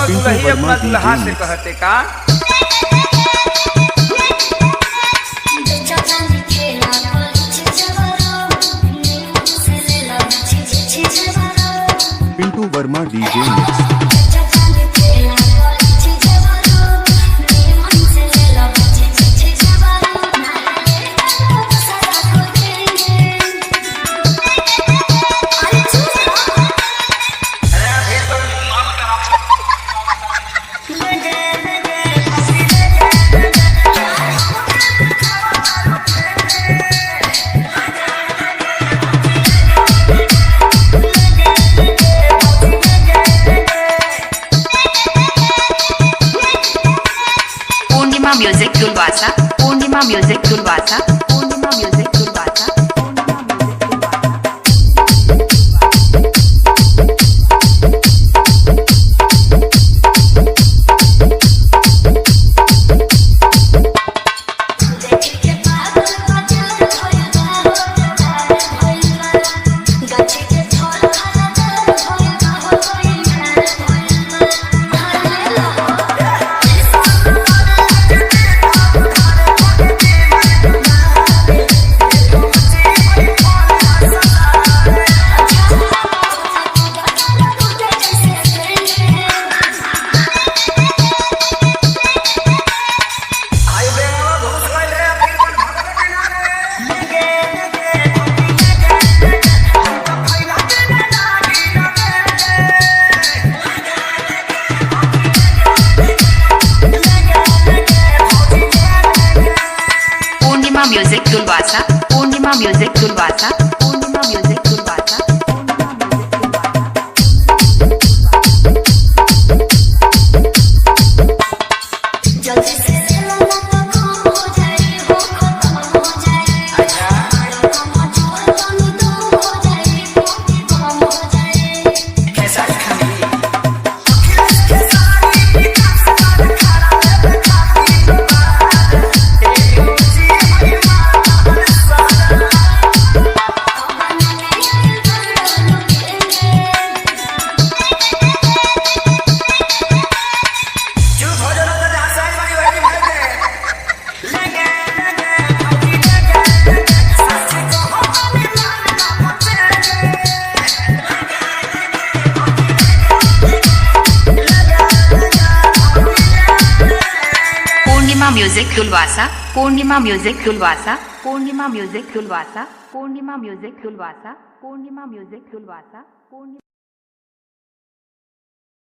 दुल्ही अपना दुल्हा से कहते का Pintu Verma DJ mix. Music तुलवासा, पूर्णिमा म्यूजिक तुलवासा, पूर्णिमा म्यूजिक तुलवासा, म्यूजिक तुलवासा, पूर्णिमा म्यूजिक तुलवासा, पूर्णिमा म्यूजिक तुलवासा, म्यूजिक तुलवासा, पूर्णिमा म्यूजिक तुलवासा, पूर्णिमा म्यूजिक तुलवासा, पूर्णिमा म्यूजिक तुलवासा, पूर्णिमा म्यूजिक तुलवासा, पूर्णिमा